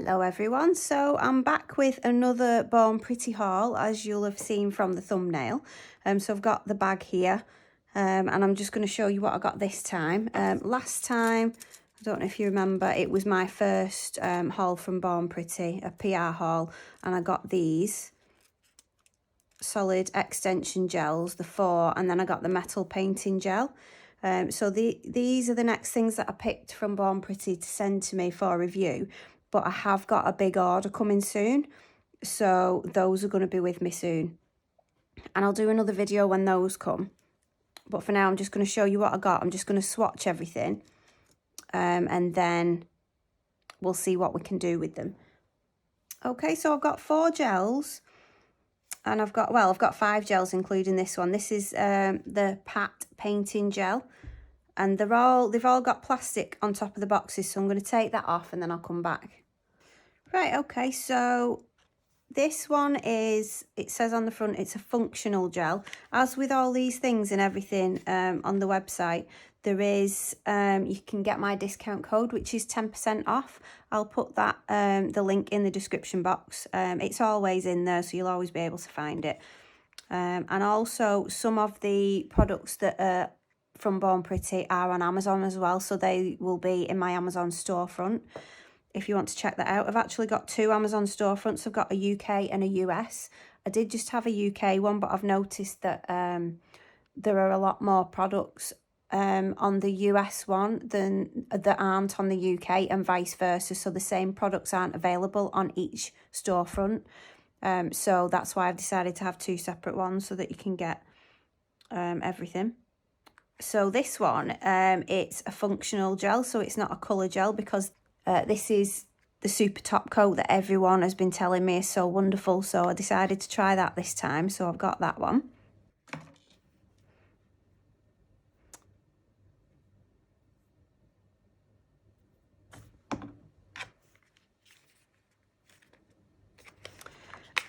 Hello everyone, so I'm back with another Born Pretty haul, as you'll have seen from the thumbnail. So I've got the bag here, and I'm just going to show you what I got this time. Last time, I don't know if you remember, it was my first haul from Born Pretty, a PR haul, and I got these solid extension gels, the 4, and then I got the metal painting gel. So these are the next things that I picked from Born Pretty to send to me for review, but I have got a big order coming soon, so those are going to be with me soon, and I'll do another video when those come. But for now, I'm just going to show you what I got. I'm just going to swatch everything, and then we'll see what we can do with them. Okay, so I've got 4 gels. And I've got 5 gels, including this one. This is the Pat painting gel, and they've all got plastic on top of the boxes, so I'm going to take that off and then I'll come back. Right, okay, so this one is, it says on the front, it's a functional gel. As with all these things and everything on the website, there is, you can get my discount code, which is 10% off. I'll put that, the link in the description box. It's always in there, so you'll always be able to find it. And also some of the products that are from Born Pretty are on Amazon as well, so they will be in my Amazon storefront if you want to check that out. I've actually got 2 Amazon storefronts. I've got a UK and a US. I did just have a UK one, but I've noticed that there are a lot more products on the US one than that aren't on the UK, and vice versa. So the same products aren't available on each storefront. So that's why I've decided to have 2 separate ones so that you can get everything. So this one, it's a functional gel, so it's not a colour gel, because this is the super top coat that everyone has been telling me is so wonderful. So I decided to try that this time, so I've got that one.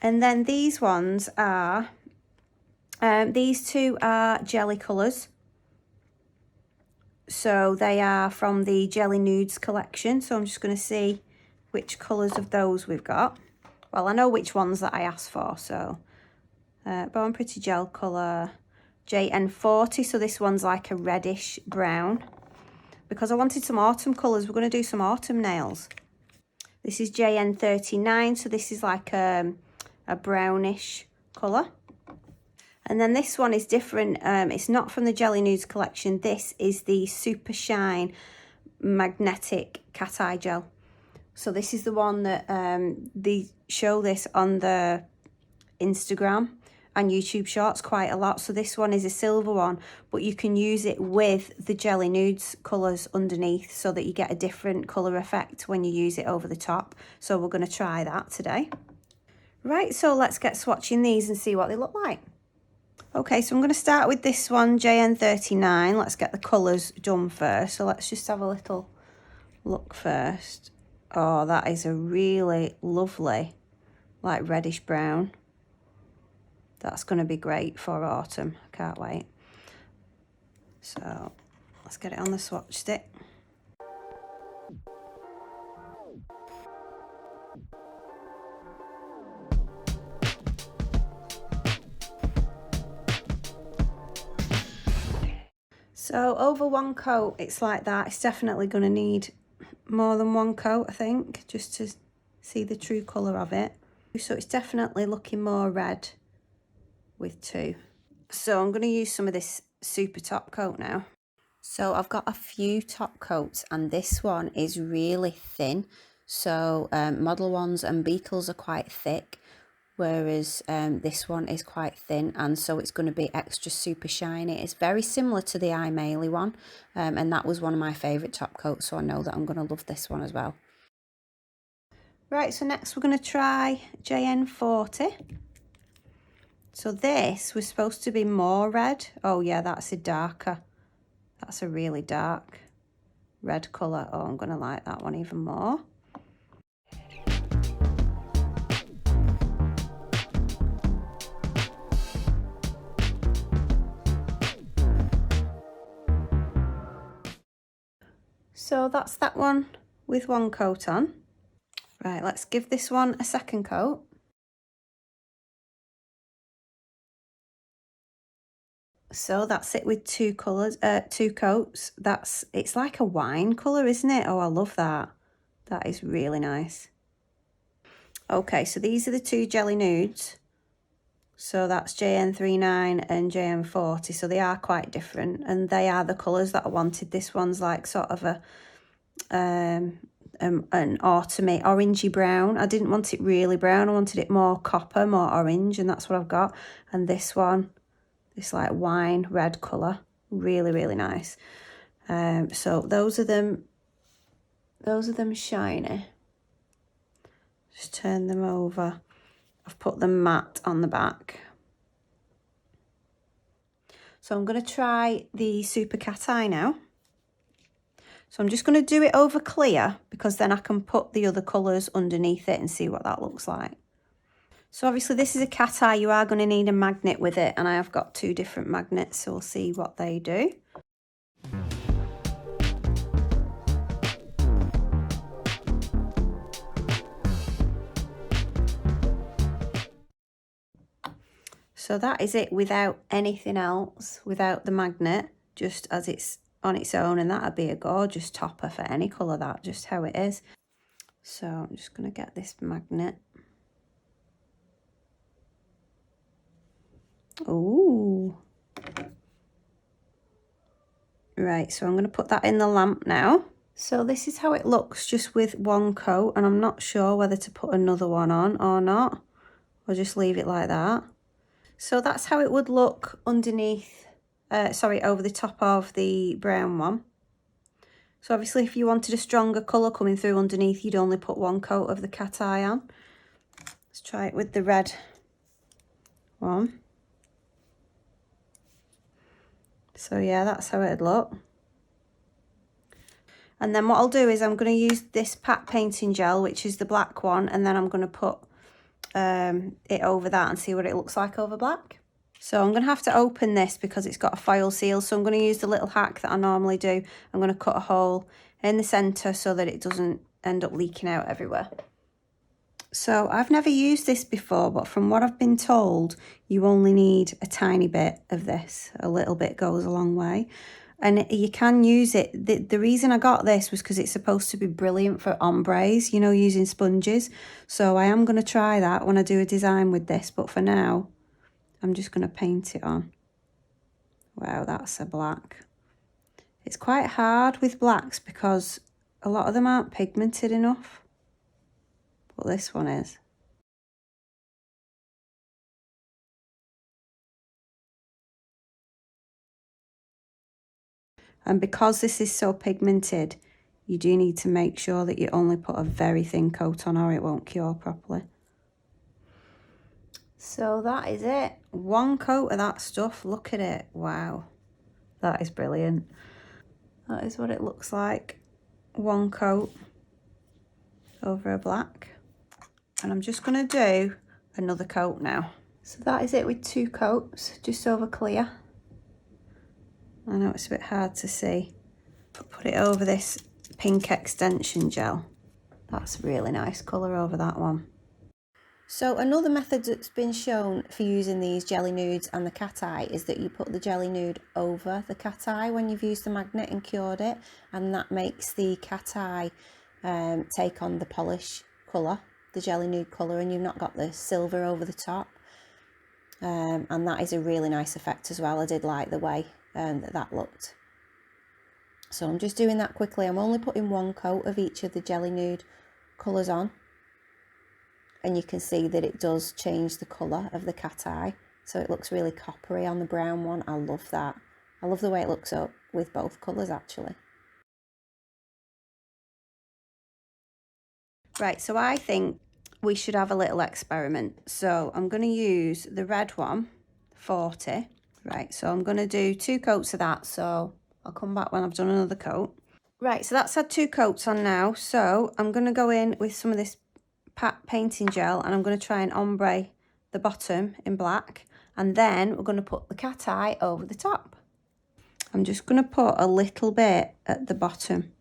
And then these ones are, these 2 are jelly colours. So they are from the Jelly Nudes collection. So I'm just going to see which colours of those we've got. Well, I know which ones that I asked for. So Born Pretty gel colour JN40. So this one's like a reddish brown. Because I wanted some autumn colours, we're going to do some autumn nails. This is JN39. So this is like a brownish colour. And then this one is different. It's not from the Jelly Nudes collection. This is the Super Shine Magnetic Cat Eye Gel. So this is the one that they show this on the Instagram and YouTube Shorts quite a lot. So this one is a silver one, but you can use it with the Jelly Nudes colours underneath so that you get a different colour effect when you use it over the top. So we're going to try that today. Right, so let's get swatching these and see what they look like. Okay, so I'm going to start with this one, JN39. Let's get the colours done first. So let's just have a little look first. Oh, that is a really lovely, like reddish brown. That's going to be great for autumn. I can't wait. So let's get it on the swatch stick. So over 1 coat, it's like that. It's definitely going to need more than 1 coat, I think, just to see the true colour of it. So it's definitely looking more red with 2. So I'm going to use some of this super top coat now. So I've got a few top coats, and this one is really thin. So Model Ones and Beetles are quite thick, whereas this one is quite thin, and so it's going to be extra super shiny. It's very similar to the I Maylie one, and that was one of my favourite top coats, so I know that I'm going to love this one as well. Right, so next we're going to try JN40. So this was supposed to be more red. Oh yeah, that's a darker. That's a really dark red colour. Oh, I'm going to like that one even more. So that's that one with 1 coat on. Right, let's give this one a second coat. So that's it with two colours, two coats. It's like a wine colour, isn't it? Oh, I love that. That is really nice. Okay, so these are the two jelly nudes. So that's JN39 and JN40. So they are quite different, and they are the colours that I wanted. This one's like sort of an autumny orangey brown. I didn't want it really brown. I wanted it more copper, more orange, and that's what I've got. And this one, this like wine red colour, really, really nice. So those are them shiny. Just turn them over. I've put them matte on the back. So I'm going to try the Super Cat Eye now. So I'm just going to do it over clear, because then I can put the other colours underneath it and see what that looks like. So obviously this is a cat eye. You are going to need a magnet with it, and I have got two different magnets, so we'll see what they do. So that is it without anything else, without the magnet, just as it's on its own, and that'd be a gorgeous topper for any colour, that just how it is. So I'm just going to get this magnet. Ooh. Right, so I'm going to put that in the lamp now. So this is how it looks just with one coat, and I'm not sure whether to put another one on or not, or just leave it like that. So that's how it would look underneath, over the top of the brown one. So obviously if you wanted a stronger colour coming through underneath, you'd only put one coat of the cat eye on. Let's try it with the red one. So yeah, that's how it'd look. And then what I'll do is I'm going to use this pat painting gel, which is the black one, and then I'm going to put it over that and see what it looks like over black. So I'm going to have to open this because it's got a foil seal. So I'm going to use the little hack that I normally do. I'm going to cut a hole in the centre so that it doesn't end up leaking out everywhere. So I've never used this before, but from what I've been told, you only need a tiny bit of this. A little bit goes a long way. And you can use it. The reason I got this was because it's supposed to be brilliant for ombres, you know, using sponges. So I am going to try that when I do a design with this. But for now, I'm just going to paint it on. Wow, that's a black. It's quite hard with blacks because a lot of them aren't pigmented enough. But this one is. And because this is so pigmented, you do need to make sure that you only put a very thin coat on or it won't cure properly. So that is it. One coat of that stuff. Look at it. Wow. That is brilliant. That is what it looks like. One coat over a black. And I'm just going to do another coat now. So that is it with two coats, just over clear. I know it's a bit hard to see. Put it over this pink extension gel. That's a really nice colour over that one. So another method that's been shown for using these jelly nudes and the cat eye is that you put the jelly nude over the cat eye when you've used the magnet and cured it, and that makes the cat eye take on the polish colour, the jelly nude colour, and you've not got the silver over the top. And that is a really nice effect as well. I did like the way that looked. So I'm just doing that quickly. I'm only putting one coat of each of the jelly nude colours on. And you can see that it does change the colour of the cat eye. So it looks really coppery on the brown one. I love that. I love the way it looks up with both colours actually. Right, so I think we should have a little experiment. So I'm going to use the red one, 40. Right, so I'm going to do two coats of that. So I'll come back when I've done another coat. Right, so that's had two coats on now. So I'm going to go in with some of this pat painting gel and I'm going to try and ombre the bottom in black, and then we're going to put the cat eye over the top. I'm just going to put a little bit at the bottom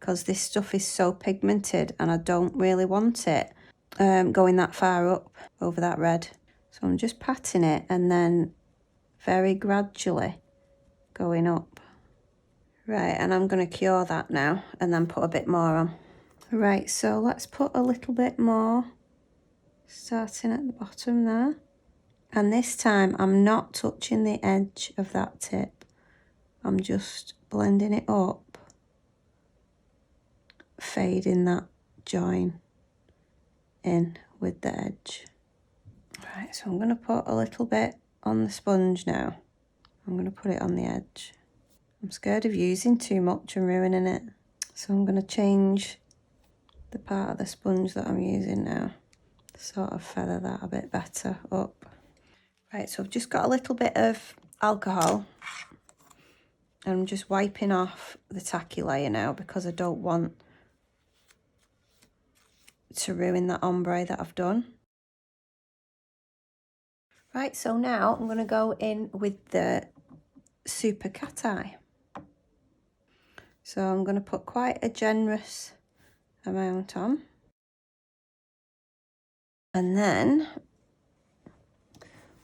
because this stuff is so pigmented and I don't really want it going that far up over that red. So I'm just patting it and then very gradually going up. Right, and I'm going to cure that now and then put a bit more on. Right, so let's put a little bit more, starting at the bottom there. And this time I'm not touching the edge of that tip. I'm just blending it up, fading that join in with the edge. Right, so I'm going to put a little bit on the sponge now. I'm going to put it on the edge. I'm scared of using too much and ruining it. So I'm going to change the part of the sponge that I'm using now to sort of feather that a bit better up. Right, so I've just got a little bit of alcohol. And I'm just wiping off the tacky layer now because I don't want to ruin that ombre that I've done. Right, so now I'm going to go in with the Super Cat Eye. So I'm going to put quite a generous amount on. And then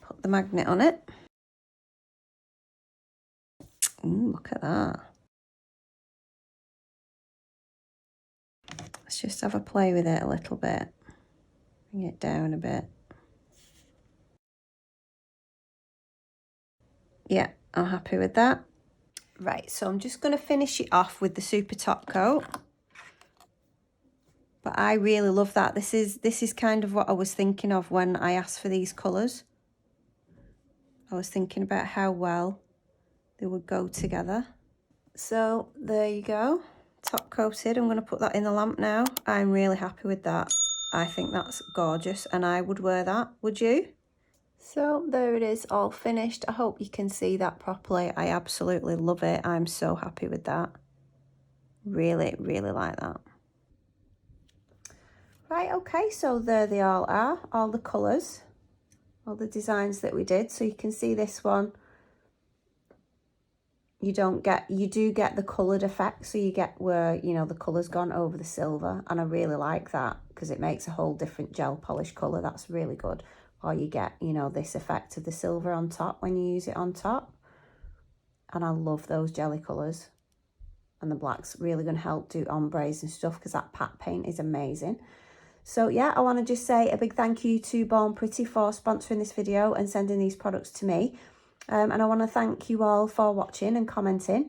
put the magnet on it. Ooh, look at that. Let's just have a play with it a little bit. Bring it down a bit. Yeah, I'm happy with that. Right, so I'm just going to finish it off with the Super Top Coat. But I really love that. This is kind of what I was thinking of when I asked for these colours. I was thinking about how well they would go together. So there you go, top coated. I'm going to put that in the lamp now. I'm really happy with that. I think that's gorgeous and I would wear that. Would you? So there it is, all finished. I hope you can see that properly. I absolutely love it. I'm so happy with that. Really, really like that. Right, okay, so there they all are, all the colours, all the designs that we did. So you can see this one, you do get the coloured effect. So you get where, you know, the colour's gone over the silver. And I really like that because it makes a whole different gel polish colour. That's really good. Or you get, you know, this effect of the silver on top when you use it on top. And I love those jelly colours. And the black's really going to help do ombres and stuff because that pat paint is amazing. So yeah, I want to just say a big thank you to Born Pretty for sponsoring this video and sending these products to me. And I want to thank you all for watching and commenting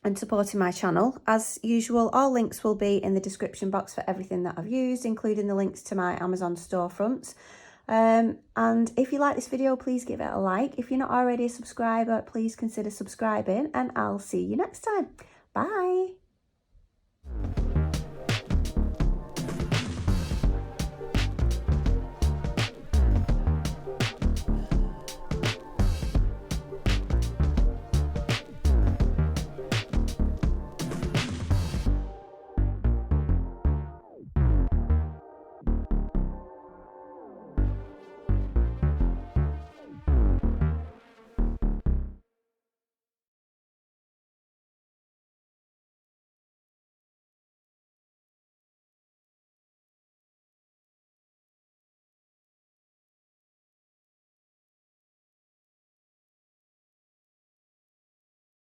and supporting my channel. As usual, all links will be in the description box for everything that I've used, including the links to my Amazon storefronts. And if you like this video, please give it a like. If you're not already a subscriber, please consider subscribing and I'll see you next time. Bye.